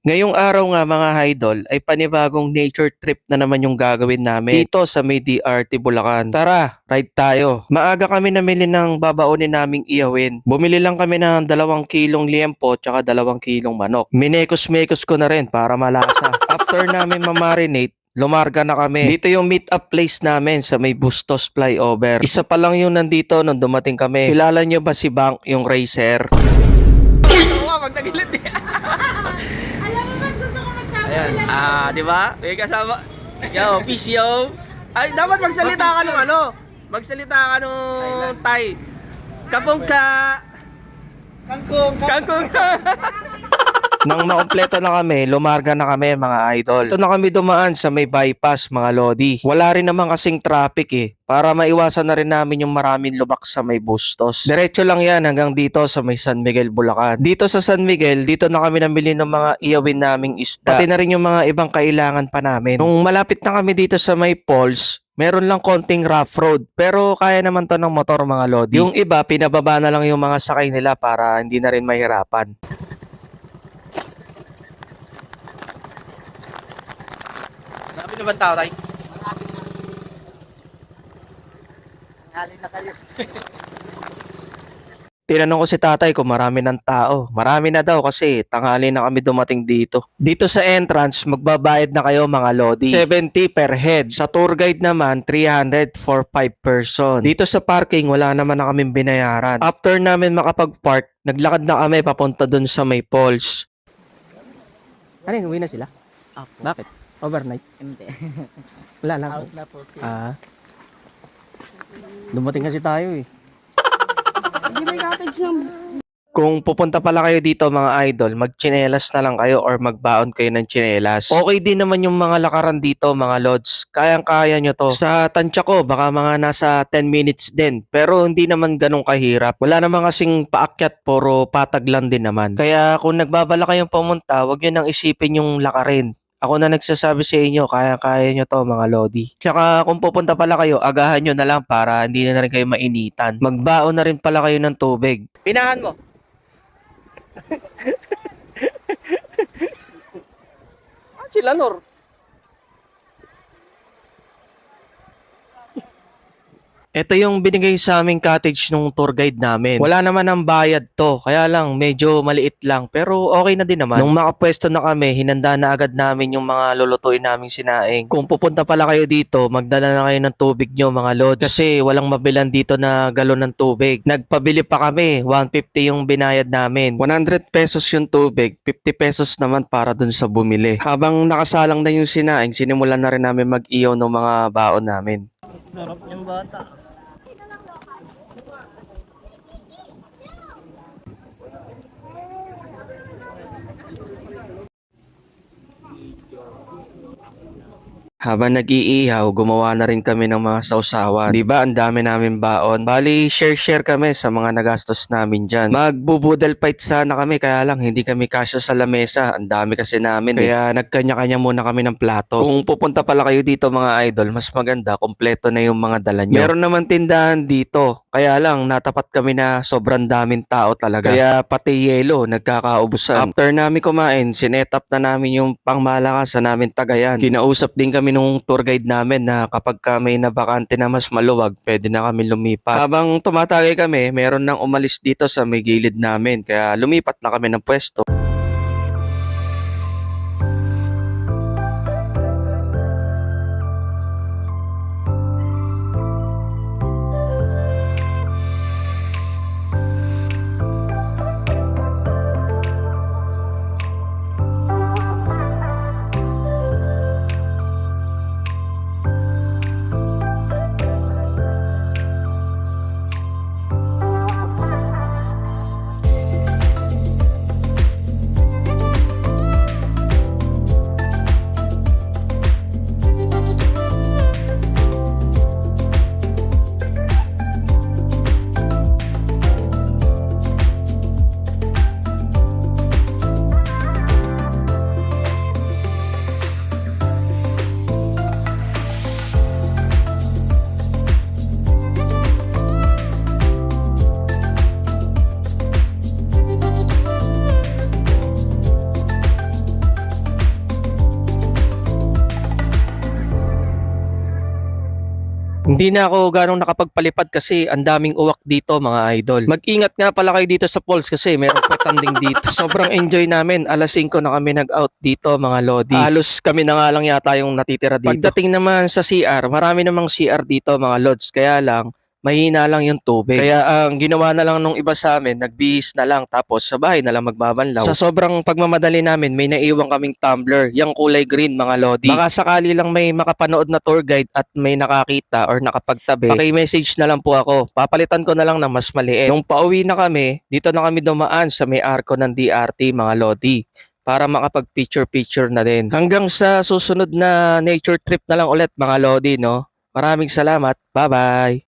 Ngayong araw nga mga idol ay panibagong nature trip na naman yung gagawin namin dito sa may DRT Bulacan. Tara, ride tayo. Maaga kami namili ng babaonin naming iyawin. Bumili lang kami ng 2 kilong liempo tsaka 2 kilong manok. Minekos-mekos ko na rin para malasa. After namin mamarinate, lumarga na kami. Dito yung meet up place namin sa may Bustos Flyover. Isa pa lang yung nandito nung dumating kami. Kilala nyo ba si Bank, yung racer? Oo, magtagilid eh. Alam mo ba't gusto ko magsama Ayan, sila? di ba? May kasama. Yo, peace yo. Ay, dapat magsalita ka nung ano. Magsalita ka nung Thai. Kapong ka. Kangkong ka. Nang makumpleto na kami, lumarga na kami mga idol. Ito na kami dumaan sa may bypass mga lodi. Wala rin naman kasing traffic eh. Para maiwasan na rin namin yung maraming lubak sa may Bustos. Diretso lang yan hanggang dito sa may San Miguel, Bulacan. Dito sa San Miguel, dito na kami namili ng mga iyawin naming isda. Pati na rin yung mga ibang kailangan pa namin. Nung malapit na kami dito sa may falls, meron lang konting rough road. Pero kaya naman to ng motor mga lodi. Yung iba, pinababa na lang yung mga sakay nila para hindi na rin mahirapan. Marami na bang tao, Tay? Tinanong ko si tatay kung marami ng tao. Marami na daw kasi tanghali na kami dumating dito. Dito sa entrance, magbabayad na kayo mga lodi. 70 per head. Sa tour guide naman, 300 for 5 person. Dito sa parking, wala naman na kaming binayaran. After namin makapag-park, naglakad na kami papunta dun sa may falls. Ano yun, uwi na sila? Apo. Bakit? Overnight? Hindi. Wala lang. Out na po siya. Dumating kasi tayo eh. Hindi may cottage ng... Kung pupunta pala kayo dito mga idol, magchinelas na lang kayo or magbaon kayo ng chinelas. Okay din naman yung mga lakaran dito mga lods. Kayang-kaya nyo to. Sa tansya ko, baka mga nasa 10 minutes din. Pero hindi naman ganun kahirap. Wala naman kasing paakyat, puro patag lang din naman. Kaya kung nagbabala kayong pumunta, wag nyo nang isipin yung lakarin. Ako na nagsasabi sa inyo, kaya-kaya nyo to mga lodi. Tsaka kung pupunta pala kayo, agahan nyo na lang para hindi na rin kayo mainitan. Magbaon na rin pala kayo ng tubig. Pinahan mo. Sila Nor. Ito yung binigay sa aming cottage nung tour guide namin. Wala naman ang bayad to, kaya lang medyo maliit lang pero okay na din naman. Nung makapwesto na kami, hinanda na agad namin yung mga lulutuin naming sinaing. Kung pupunta pala kayo dito, magdala na kayo ng tubig nyo mga lods. Kasi walang mabilan dito na galon ng tubig. Nagpabili pa kami, 150 yung binayad namin. 100 pesos yung tubig, 50 pesos naman para dun sa bumili. Habang nakasalang na yung sinaing, sinimulan na rin namin mag-iyaw ng mga baon namin. Sarap yung bata. Habang nag-iihaw, gumawa na rin kami ng mga sausawan. Diba, ang dami namin baon. Bali, share-share kami sa mga nagastos namin dyan. Magbubudal fight sana kami, kaya lang hindi kami kasya sa lamesa. Ang dami kasi namin. Kaya nagkanya-kanya muna kami ng plato. Kung pupunta pala kayo dito mga idol, mas maganda, kompleto na yung mga dala nyo. Meron naman tindahan dito. Kaya lang, natapat kami na sobrang daming tao talaga. Kaya pati yelo, nagkakaubusan. After namin kumain, sinetap na namin yung pangmalakasan namin tagayan. Kinausap din kami nung tour guide namin na kapag may nabakante na mas maluwag, pwede na kami lumipat. Habang tumatagay kami, meron nang umalis dito sa may gilid namin. Kaya lumipat na kami ng pwesto. Hindi na ako ganong nakapagpalipad kasi ang daming uwak dito mga idol. Mag-ingat nga pala kayo dito sa falls kasi merong petanding dito. Sobrang enjoy namin. Alas 5 na kami nag-out dito mga lodi. Halos kami na nga lang yata yung natitira dito. Pagdating naman sa CR, marami namang CR dito mga lods. Kaya lang, mahina lang yung tubig. Kaya ang ginawa na lang nung iba sa amin, nagbihis na lang tapos sa bahay na lang magbabanlaw. Sa sobrang pagmamadali namin, may naiwan kaming tumbler, yung kulay green mga lodi. Baka sakali lang may makapanood na tour guide at may nakakita or nakapagtabi, paki-message na lang po ako. Papalitan ko na lang ng mas maliit. Nung pauwi na kami, dito na kami dumaan sa may arko ng DRT mga lodi para makapag-picture-picture na din. Hanggang sa susunod na nature trip na lang ulit mga lodi, no? Maraming salamat. Bye-bye!